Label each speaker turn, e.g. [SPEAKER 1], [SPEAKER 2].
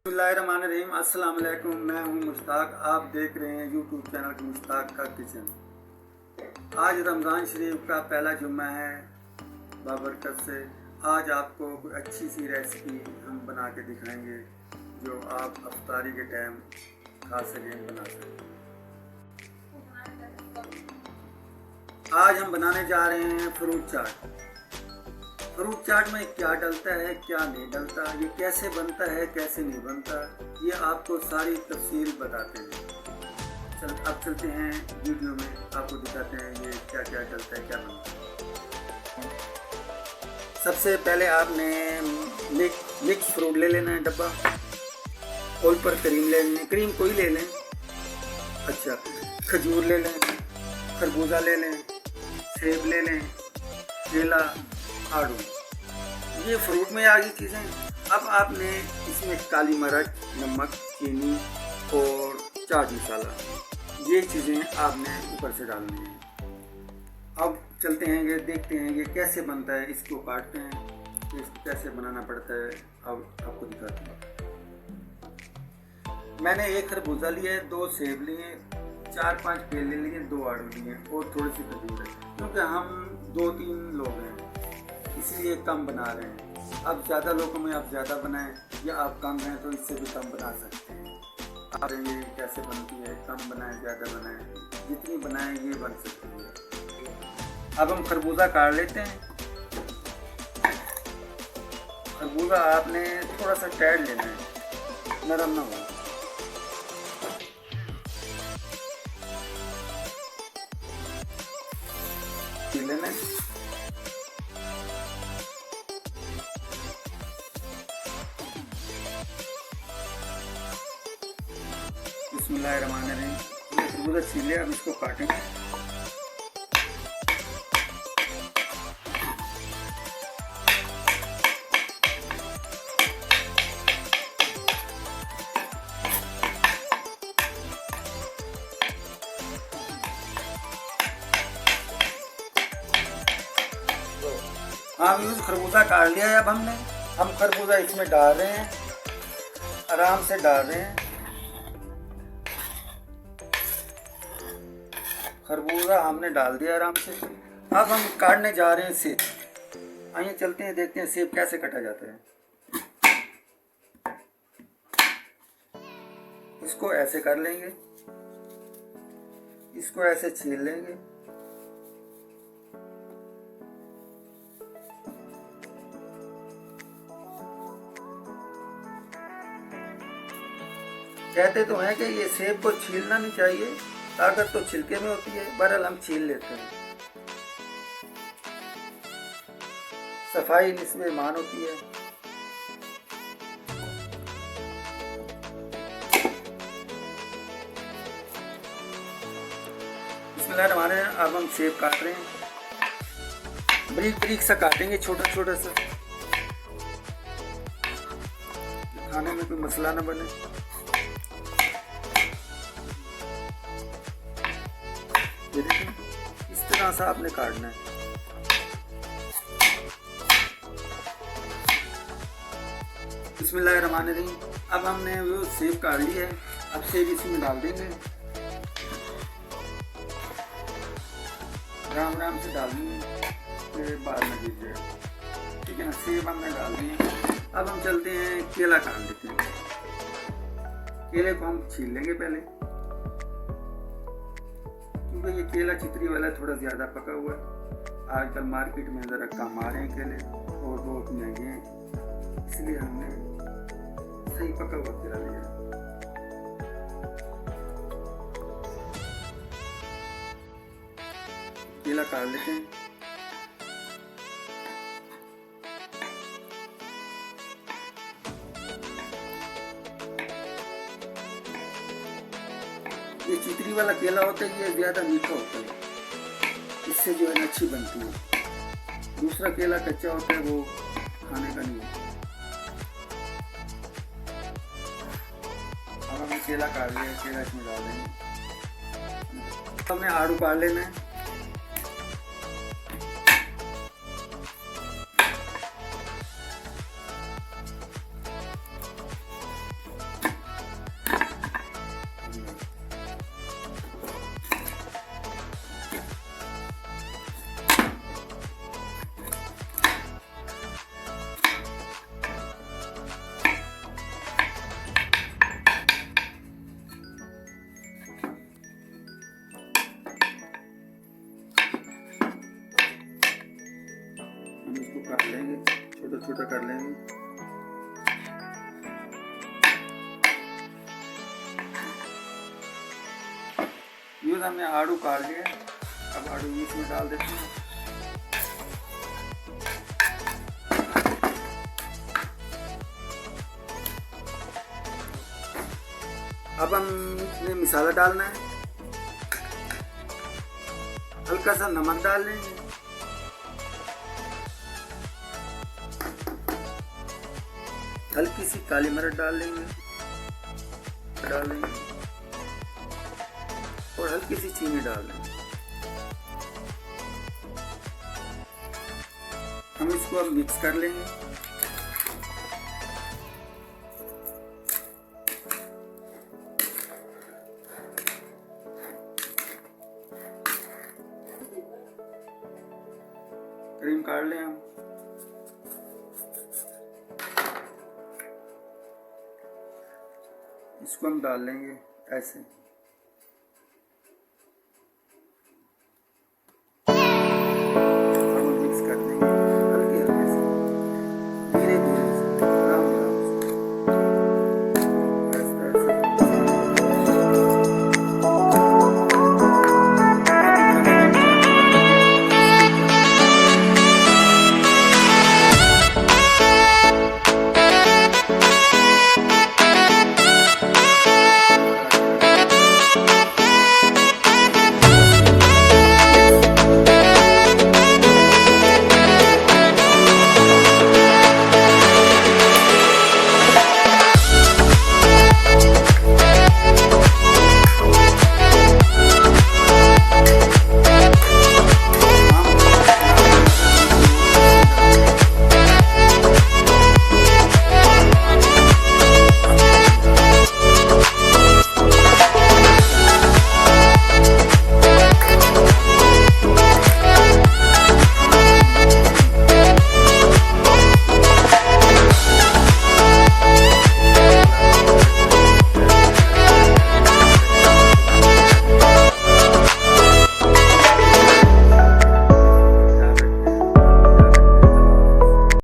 [SPEAKER 1] बिस्मिल्लाहिर्रहमानिर्रहीम। अस्सलाम वालेकुम। मैं हूं मुश्ताक। आप देख रहे हैं यूट्यूब चैनल मुश्ताक का किचन। आज रमज़ान शरीफ का पहला जुम्मा है बाबरकत से। आज आपको कोई अच्छी सी रेसिपी हम बना के दिखाएंगे जो आप अफ्तारी के टाइम खा सकें, बना सकें। आज हम बनाने जा रहे हैं फ्रूट चाट। फ्रूट चाट में क्या डलता है, क्या नहीं डलता, ये कैसे बनता है, कैसे नहीं बनता, ये आपको सारी तफसील बताते हैं। अब चलते हैं वीडियो में, आपको दिखाते हैं ये क्या क्या डलता है, क्या बनता है। सबसे पहले आपने मिक्स फ्रूट ले लेना है डब्बा। कोई पर क्रीम ले लें, क्रीम कोई ले लें। अच्छा, खजूर ले लें, खरबूजा ले लें, सेब ले लें, केला, आड़ू, ये फ्रूट में आ गई चीज़ें। अब आपने इसमें काली मिर्च, नमक, चीनी और चाट मसाला, ये चीज़ें आपने ऊपर से डालनी है। अब चलते हैं, ये देखते हैं ये कैसे बनता है। इसको काटते हैं, तो इसको कैसे बनाना पड़ता है अब आपको दिखाते हैं। मैंने एक खरबूजा लिया है, 2 सेब लिए, 4-5 केले लिए, 2 आड़ू लिए और थोड़ी सी खजूर है। क्योंकि हम 2-3 लोग हैं इसलिए कम बना रहे हैं। अब ज़्यादा लोगों में आप ज़्यादा बनाएं, या आप कम हैं तो इससे भी कम बना सकते हैं। आप ये कैसे बनती है, कम बनाएं ज़्यादा बनाएं, जितनी बनाएं ये बन सकती है। अब हम खरबूजा काट लेते हैं। खरबूजा आपने थोड़ा सा टाइट लेना है, नरम ना हो। लेना है। बिस्मिल्लाहिर्रहमानिर्रहीम। ये खरबूजा छील लिया, अब इसको काटेंगे। हाँ, यूज खरबूजा काट लिया है। अब हम खरबूजा इसमें डाल रहे हैं, आराम से डाल रहे हैं। खरबूजा हमने डाल दिया आराम से। अब हम काटने जा रहे हैं सेब। आइए चलते हैं, देखते हैं सेब कैसे काटा जाता है। इसको ऐसे कर लेंगे, इसको ऐसे छील लेंगे। कहते तो हैं कि ये सेब को छीलना नहीं चाहिए, ताकत तो छिलके में होती है। बहरहाल हम छील लेते हैं। सफाई इसमें मान होती है। बिस्मिल्लाहिर्रहमानिर्रहीम। अब हम सेब काट रहे हैं, बारीक बारीक सा काटेंगे, छोटा छोटा सा, खाने में कोई मसला ना बने। इस तरह से आपने काटना है। बिस्मिल्लाहिर्रहमानिर्रहीम। अब हमने वो सेब काट ली है। अब सेब इसमें डाल देंगे, राम राम से डालनी है, बाद में गिर जाए। ठीक है ना, सेब हमने डाल दिए। अब हम चलते हैं, केला काट लेते हैं। केले को हम छील लेंगे पहले, क्योंकि ये केला चितरी वाला थोड़ा ज़्यादा पका हुआ है। आजकल मार्केट में ज़रा कम आ रहे हैं केले और बहुत महंगे हैं, इसलिए हमने सही पका हुआ केला लिया। केला काट लेते हैं। ये चितरी वाला केला होता है, ये ज़्यादा मीठा होता है, इससे जो है अच्छी बनती है। दूसरा केला कच्चा होता है, वो खाने का नहीं होता। अब हमने केला काट लिया, केला इसमें डाल देंगे। हमने आड़ू काट लेना है। व्यूअर्स हमने आड़ू काट लिया। अब आड़ू इसमें डाल देते हैं। अब हम इसमें मसाला डालना है, हल्का सा नमक डाल लेंगे, हल्की सी काली मिर्च डाल लेंगे और हल्की सी चीनी डाल लेंगे। हम इसको अब मिक्स कर लेंगे। क्रीम काट लें हम। इसको हम डाल लेंगे ऐसे।